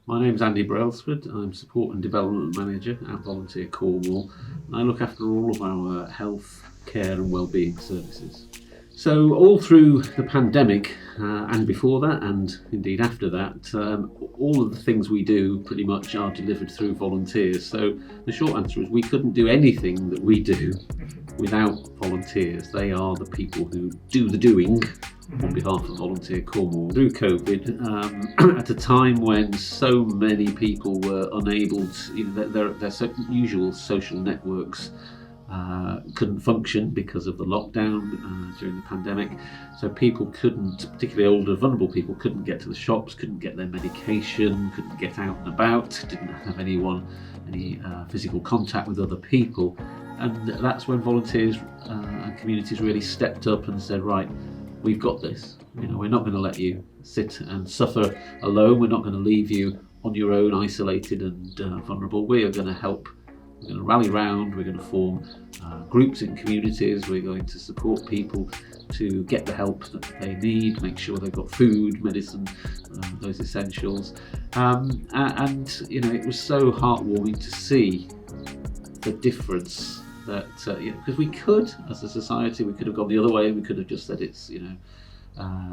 My name's Andy Brelsford. I'm Support and Development Manager at Volunteer Cornwall. I look after all of our health, care and wellbeing services. So all through the pandemic and before that, and indeed after that, all of the things we do pretty much are delivered through volunteers. So the short answer is we couldn't do anything that we do without volunteers. They are the people who do the doing on behalf of Volunteer Cornwall. Through COVID, at a time when so many people were unable to, their usual social networks couldn't function because of the lockdown during the pandemic. So people couldn't, particularly older, vulnerable people, couldn't get to the shops, couldn't get their medication, couldn't get out and about, didn't have any physical contact with other people. And that's when volunteers and communities really stepped up and said, right, we've got this. We're not going to let you sit and suffer alone. We're not going to leave you on your own, isolated and vulnerable. We are going to help. We're going to rally round. We're going to form groups in communities. We're going to support people to get the help that they need, make sure they've got food, medicine, those essentials. And it was so heartwarming to see the difference that, because we could, as a society, we could have gone the other way. We could have just said it's,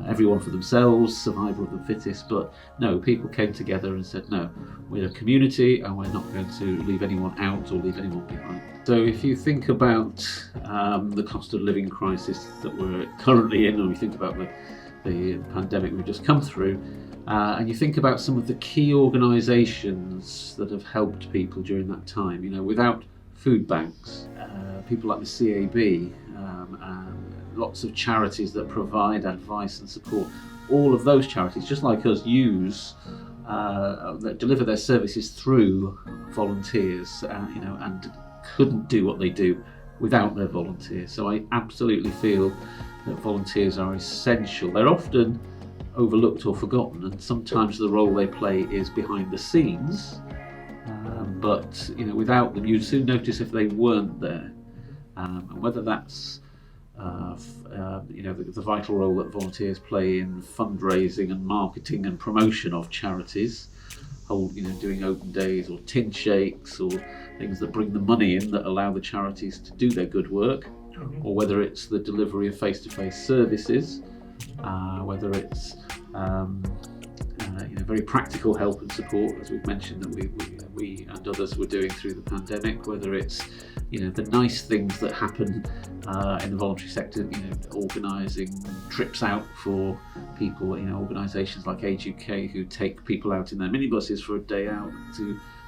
everyone for themselves, survival of the fittest. But no, people came together and said, no, we're a community and we're not going to leave anyone out or leave anyone behind. So if you think about the cost of living crisis that we're currently in, and we think about the pandemic we've just come through, and you think about some of the key organisations that have helped people during that time, without food banks, people like the CAB, lots of charities that provide advice and support. All of those charities, just like us, that deliver their services through volunteers, and couldn't do what they do without their volunteers. So I absolutely feel that volunteers are essential. They're often overlooked or forgotten, and sometimes the role they play is behind the scenes. But without them, you'd soon notice if they weren't there. And whether that's the vital role that volunteers play in fundraising and marketing and promotion of charities, doing open days or tin shakes or things that bring the money in that allow the charities to do their good work, or whether it's the delivery of face-to-face services, whether it's very practical help and support, as we've mentioned, that we and others were doing through the pandemic, whether it's the nice things that happen in the voluntary sector, organising trips out for people, organisations like Age UK who take people out in their minibuses for a day out,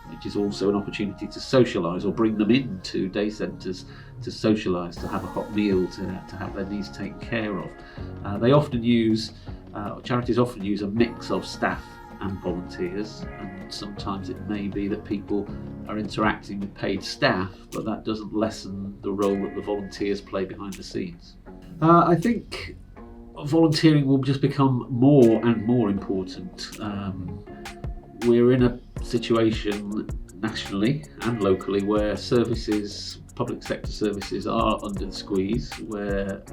which is also an opportunity to socialise, or bring them into day centres to socialise, to have a hot meal, to have their needs taken care of. Charities often use a mix of staff and volunteers, and sometimes it may be that people are interacting with paid staff, but that doesn't lessen the role that the volunteers play behind the scenes. I think volunteering will just become more and more important. We're in a situation nationally and locally where public sector services are under the squeeze, where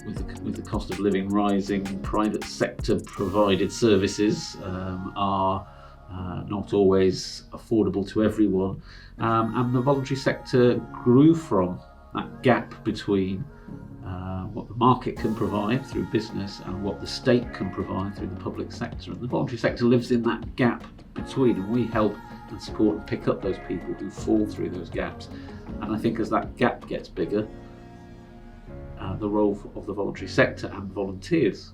with the cost of living rising, private sector provided services are not always affordable to everyone, and the voluntary sector grew from that gap between what the market can provide through business and what the state can provide through the public sector. And the voluntary sector lives in that gap between, and we help and support and pick up those people who fall through those gaps. And I think as that gap gets bigger, the role of the voluntary sector and volunteers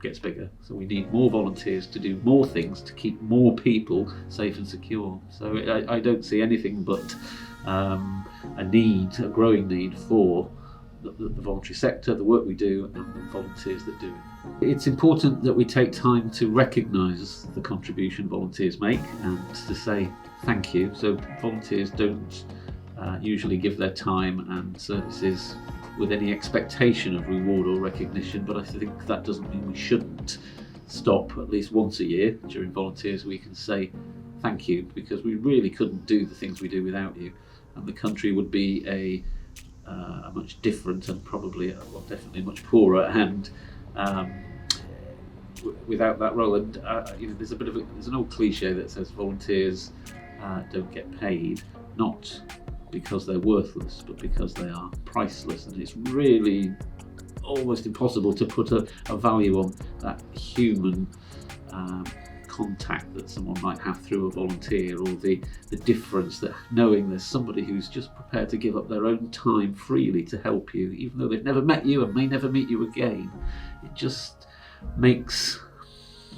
gets bigger. So we need more volunteers to do more things to keep more people safe and secure. So I don't see anything but a growing need for the voluntary sector, the work we do, and the volunteers that do it. It's important that we take time to recognise the contribution volunteers make and to say thank you. So volunteers don't usually give their time and services with any expectation of reward or recognition, but I think that doesn't mean we shouldn't stop at least once a year during Volunteers Week and say thank you, because we really couldn't do the things we do without you, and the country would be a much different and probably definitely much poorer and without that role. And there's there's an old cliche that says volunteers don't get paid, not because they're worthless, but because they are priceless. And it's really almost impossible to put a value on that human contact that someone might have through a volunteer, or the difference that knowing there's somebody who's just prepared to give up their own time freely to help you, even though they've never met you and may never meet you again. It just makes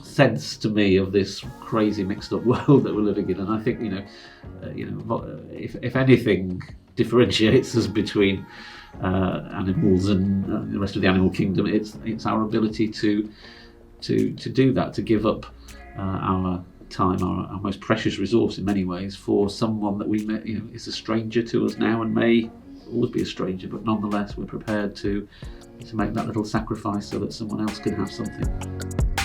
sense to me of this crazy mixed up world that we're living in. And I think if anything differentiates us between animals and the rest of the animal kingdom, it's our ability to do that, to give up our time, our most precious resource in many ways, for someone that we met, is a stranger to us now and may always be a stranger, but nonetheless we're prepared to make that little sacrifice so that someone else can have something.